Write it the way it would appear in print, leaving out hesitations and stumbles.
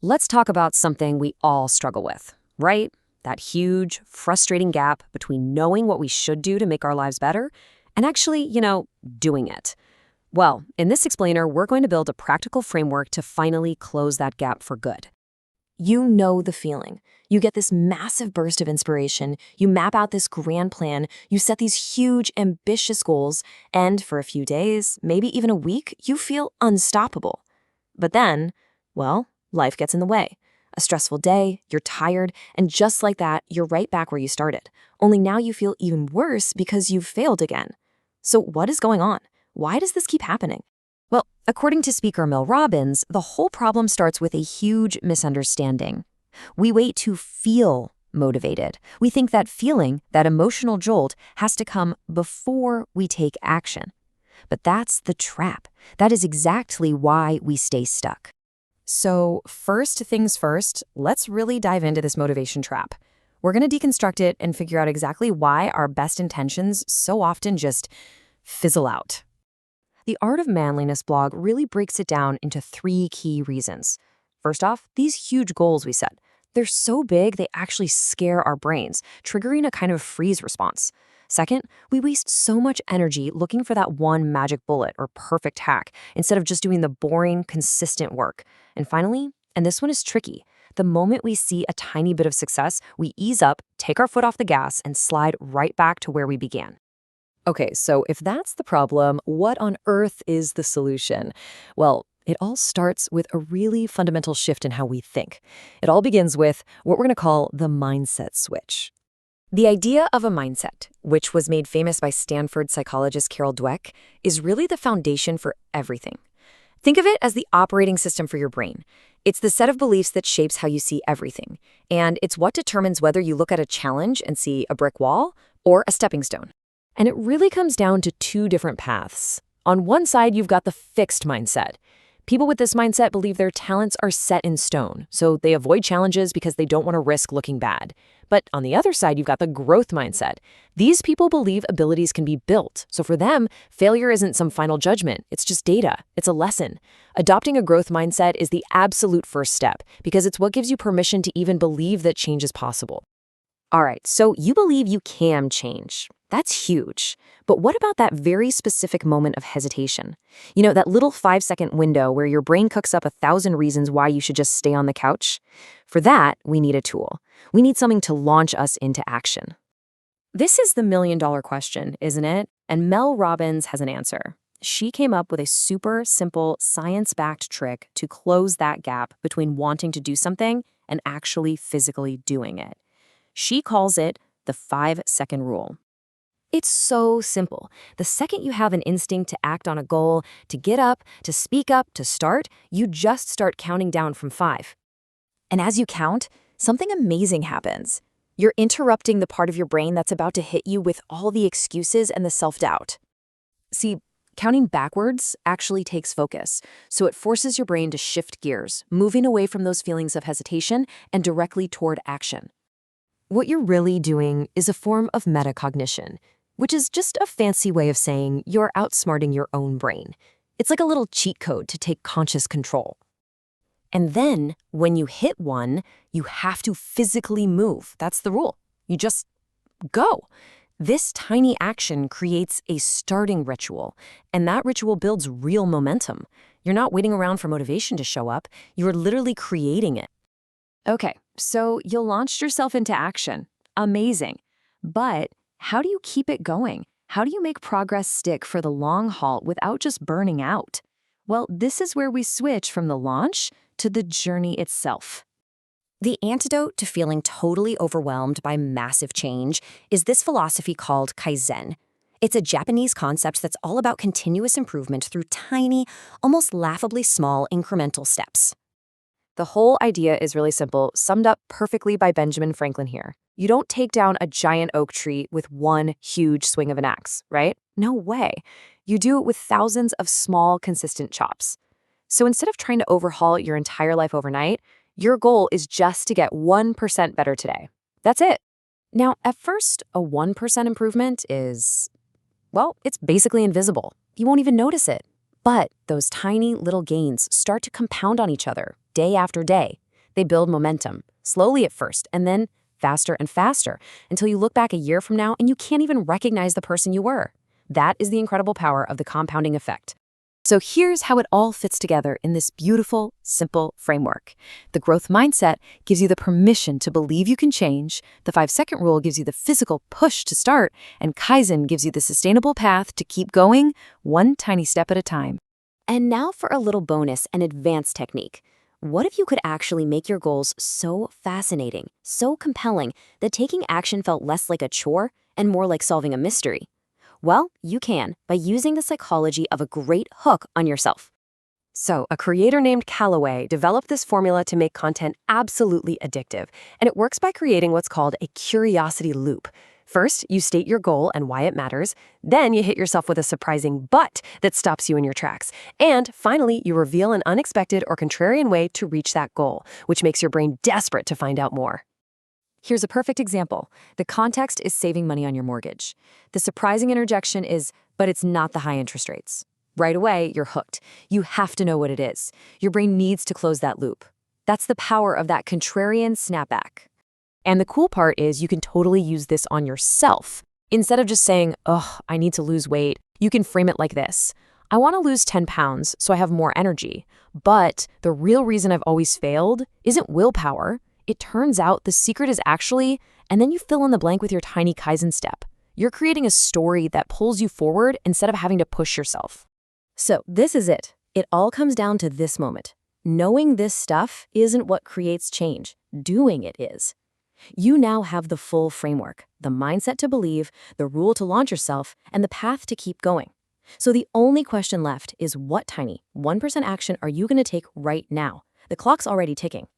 Let's talk about something we all struggle with, right? That huge, frustrating gap between knowing what we should do to make our lives better and actually, doing it. Well, in this explainer, we're going to build a practical framework to finally close that gap for good. You know the feeling. You get this massive burst of inspiration, you map out this grand plan, you set these huge, ambitious goals, and for a few days, maybe even a week, you feel unstoppable. But then, well, life gets in the way. A stressful day, you're tired, and just like that, you're right back where you started. Only now you feel even worse because you've failed again. So what is going on? Why does this keep happening? Well, according to speaker Mel Robbins, the whole problem starts with a huge misunderstanding. We wait to feel motivated. We think that feeling, that emotional jolt, has to come before we take action. But that's the trap. That is exactly why we stay stuck. So first things first, let's really dive into this motivation trap. We're going to deconstruct it and figure out exactly why our best intentions so often just fizzle out. The Art of Manliness blog really breaks it down into 3 key reasons. First off, these huge goals we set. They're so big they actually scare our brains, triggering a kind of freeze response. Second, we waste so much energy looking for that one magic bullet or perfect hack instead of just doing the boring, consistent work. And finally, and this one is tricky, the moment we see a tiny bit of success, we ease up, take our foot off the gas, and slide right back to where we began. Okay, so if that's the problem, what on earth is the solution? Well, it all starts with a really fundamental shift in how we think. It all begins with what we're going to call the mindset switch. The idea of a mindset, which was made famous by Stanford psychologist Carol Dweck, is really the foundation for everything. Think of it as the operating system for your brain. It's the set of beliefs that shapes how you see everything, and it's what determines whether you look at a challenge and see a brick wall or a stepping stone. And it really comes down to 2 different paths. On one side, you've got the fixed mindset. People with this mindset believe their talents are set in stone, so they avoid challenges because they don't want to risk looking bad. But on the other side, you've got the growth mindset. These people believe abilities can be built, so for them, failure isn't some final judgment, it's just data, it's a lesson. Adopting a growth mindset is the absolute first step, because it's what gives you permission to even believe that change is possible. All right, so you believe you can change. That's huge. But what about that very specific moment of hesitation? That little 5-second window where your brain cooks up 1,000 reasons why you should just stay on the couch? For that, we need a tool. We need something to launch us into action. This is the million-dollar question, isn't it? And Mel Robbins has an answer. She came up with a super simple, science-backed trick to close that gap between wanting to do something and actually physically doing it. She calls it the 5-second rule. It's so simple. The second you have an instinct to act on a goal, to get up, to speak up, to start, you just start counting down from 5. And as you count, something amazing happens. You're interrupting the part of your brain that's about to hit you with all the excuses and the self-doubt. See, counting backwards actually takes focus, so it forces your brain to shift gears, moving away from those feelings of hesitation and directly toward action. What you're really doing is a form of metacognition, which is just a fancy way of saying you're outsmarting your own brain. It's like a little cheat code to take conscious control. And then, when you hit one, you have to physically move. That's the rule. You just go. This tiny action creates a starting ritual, and that ritual builds real momentum. You're not waiting around for motivation to show up. You're literally creating it. Okay, so you launched yourself into action. Amazing. But how do you keep it going? How do you make progress stick for the long haul without just burning out? Well, this is where we switch from the launch to the journey itself. The antidote to feeling totally overwhelmed by massive change is this philosophy called Kaizen. It's a Japanese concept that's all about continuous improvement through tiny, almost laughably small incremental steps. The whole idea is really simple, summed up perfectly by Benjamin Franklin here. You don't take down a giant oak tree with one huge swing of an axe, right? No way. You do it with thousands of small, consistent chops. So instead of trying to overhaul your entire life overnight, your goal is just to get 1% better today. That's it. Now, at first, a 1% improvement is, well, it's basically invisible. You won't even notice it. But those tiny little gains start to compound on each other day after day. They build momentum, slowly at first, and then faster and faster, until you look back a year from now and you can't even recognize the person you were. That is the incredible power of the compounding effect. So here's how it all fits together in this beautiful, simple framework. The growth mindset gives you the permission to believe you can change, the 5-second rule gives you the physical push to start, and Kaizen gives you the sustainable path to keep going, one tiny step at a time. And now for a little bonus and advanced technique. What if you could actually make your goals so fascinating, so compelling, that taking action felt less like a chore and more like solving a mystery? Well, you can by using the psychology of a great hook on yourself. So, a creator named Callaway developed this formula to make content absolutely addictive, and it works by creating what's called a curiosity loop. First, you state your goal and why it matters. Then you hit yourself with a surprising but that stops you in your tracks. And finally, you reveal an unexpected or contrarian way to reach that goal, which makes your brain desperate to find out more. Here's a perfect example. The context is saving money on your mortgage. The surprising interjection is, but it's not the high interest rates. Right away, you're hooked. You have to know what it is. Your brain needs to close that loop. That's the power of that contrarian snapback. And the cool part is you can totally use this on yourself. Instead of just saying, "Ugh, I need to lose weight," you can frame it like this. I want to lose 10 pounds so I have more energy. But the real reason I've always failed isn't willpower. It turns out the secret is actually, and then you fill in the blank with your tiny Kaizen step. You're creating a story that pulls you forward instead of having to push yourself. So this is it. It all comes down to this moment. Knowing this stuff isn't what creates change. Doing it is. You now have the full framework, the mindset to believe, the rule to launch yourself, and the path to keep going. So the only question left is what tiny 1% action are you going to take right now? The clock's already ticking.